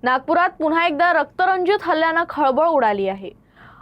नागपुरात पुन्हा एकदा रक्तरंजित हल्ल्यानं खळबळ उडाली आहे।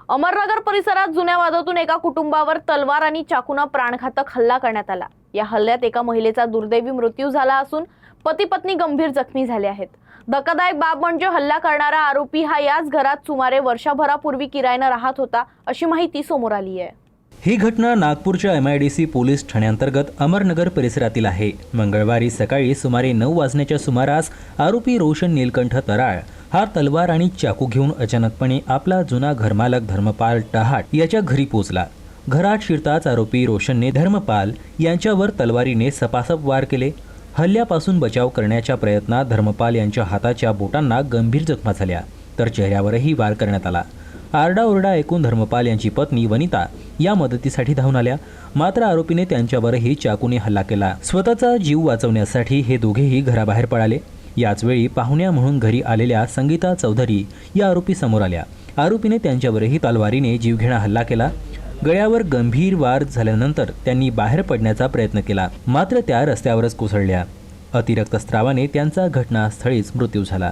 अमरनगर परिसरात जुन्या वादातून एका कुटुंबावर तलवार आणि चाकूने प्राणघातक हल्ला करण्यात आला। या हल्ल्यात एका महिलेचा दुर्दैवी मृत्यू झाला असून पती पत्नी गंभीर जखमी झाले आहेत। धक्कादायक बाब म्हणजे हल्ला करणारा आरोपी हा याच घरात सुमारे वर्षभरापूर्वी किरायाने राहत होता अशी माहिती समोर आली आहे। ही घटना नागपूरच्या MIDC पोलीस ठाण्यांतर्गत अमरनगर परिसरातील आहे। मंगळवारी सकाळी सुमारे 9 वाजण्याच्या सुमारास आरोपी रोशन नीलकंठ तराळ हा तलवार आणि चाकू घेऊन अचानकपणे आपला जुना घरमालक धर्मपाल टहाट याच्या घरी पोहोचला। घरात शिरताच आरोपी रोशनने धर्मपाल यांच्यावर तलवारीने सपासप वार केले। हल्ल्यापासून बचाव करण्याच्या प्रयत्नात धर्मपाल यांच्या हाताच्या बोटांना गंभीर जखमा झाल्या, तर चेहऱ्यावरही वार करण्यात आला। आरडाओरडा ऐकून धर्मपाल यांची पत्नी वनिता या मदतीसाठी धावून आल्या, मात्र आरोपीने त्यांच्यावरही चाकूने हल्ला केला। स्वतःचा जीव वाचवण्यासाठी हे दोघेही घराबाहेर पळाले। याच वेळी पाहुण्या म्हणून घरी आलेल्या संगीता चौधरी या आरोपी समोर आल्या। आरोपीने त्यांच्यावरही तलवारीने जीवघेणा हल्ला केला। गळ्यावर गंभीर वार झाल्यानंतर त्यांनी बाहेर पडण्याचा प्रयत्न केला, मात्र त्या रस्त्यावरच कोसळल्या। अतिरक्तस्रावाने त्यांचा घटनास्थळीच मृत्यू झाला।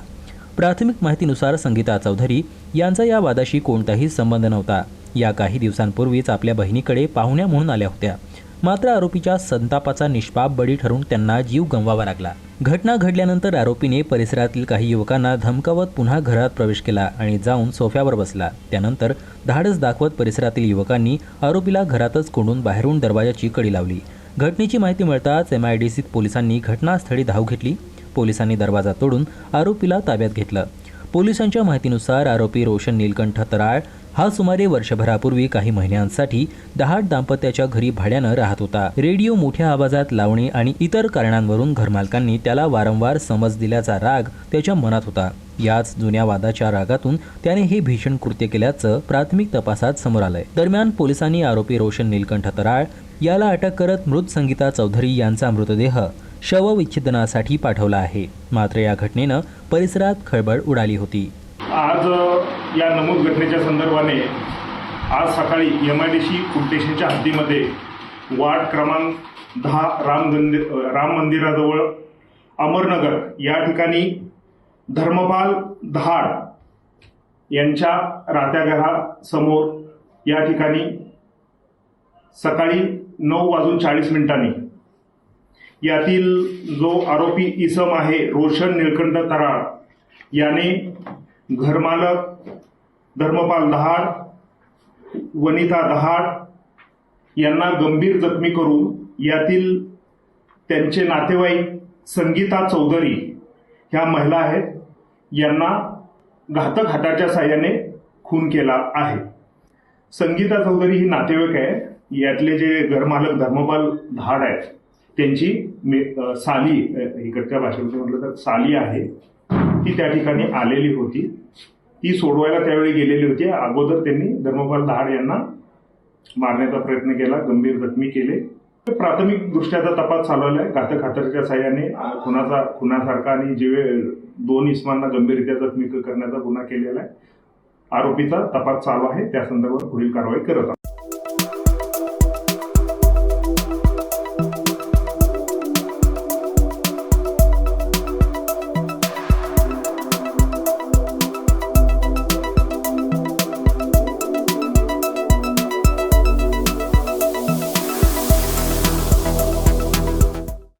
प्राथमिक माहितीनुसार संगीता चौधरी यांचा या वादाशी कोणताही संबंध नव्हता। या काही दिवसांपूर्वीच आपल्या बहिणीकडे पाहुण्या म्हणून आल्या होत्या, मात्र आरोपीच्या संतापाचा निष्पाप बळी ठरून त्यांना जीव गमवावा लागला। घटना घडल्यानंतर आरोपीने परिसरातील काही युवकांना धमकावत पुन्हा घरात प्रवेश केला आणि जाऊन सोफ्यावर बसला। त्यानंतर धाडस दाखवत परिसरातील युवकांनी आरोपीला घरातच कोंडून बाहेरून दरवाजाची कडी लावली। घटनेची माहिती मिळताच MIDC पोलिसांनी घटनास्थळी धाव घेतली। पोलिसांनी दरवाजा तोडून आरोपीला ताब्यात घेतलं। पोलिसांच्या माहितीनुसार आरोपी रोशन नीलकंठ तराळ हा सुमारे वर्षभरापूर्वी काही महिन्यांसाठी दहाड दाम्पत्याच्या घरी भाड्यानं राहत होता। रेडिओ मोठ्या आवाजात लावणे आणि इतर कारणांवरून घरमालकांनी त्याला वारंवार समज दिल्याचा राग त्याच्या मनात होता। याच जुन्या वादाच्या रागातून त्याने हे भीषण कृत्य केल्याचं प्राथमिक तपासात समोर आलंय। दरम्यान पोलिसांनी आरोपी रोशन नीलकंठ तराळ याला अटक करत मृत संगीता चौधरी यांचा मृतदेह शवविच्छेदनासाठी पाठवला आहे। मात्र या घटनेनं परिसरात खळबळ उडाली होती। आज या नमूद घटनेच्या संदर्भाने आज सकाळी MIDC पोलीस स्टेशनच्या हद्दीमध्ये वार्ड क्रमांक 10 राम मंदिराजवळ अमरनगर या ठिकाणी धर्मपाल दहाड यांच्या राहत्या घरासमोर या ठिकाणी सकाळी 9:40 यातील जो आरोपी इसम आहे रोशन नीलकंठ तराळ याने घरमालक धर्मपाल दहाड, वनिता दहाड यांना गंभीर जखमी करून यातील त्यांचे नातेवाईक संगीता चौधरी ह्या महिला आहेत यांना घातक हाताच्या साह्याने खून केला आहे। संगीता चौधरी ही नातेवाईक आहे। यातले जे घरमालक धर्मपाल दहाड आहेत त्यांची साली, इकडच्या भाषेमध्ये म्हटलं तर साली आहे, ती त्या ठिकाणी आलेली होती। ती सोडवायला त्यावेळी गेलेली होती। अगोदर त्यांनी धर्मपाल दहाड यांना मारण्याचा प्रयत्न केला, गंभीर जखमी केले। प्राथमिक दृष्ट्याचा तपास चालवला आहे। घातक हाताच्या साह्याने खुनासारखा आणि जे 2 इसमांना गंभीररित्या जखमी करण्याचा गुन्हा केलेला आहे। आरोपीचा तपास चालू आहे, त्या संदर्भात पुढील कारवाई करत आहोत।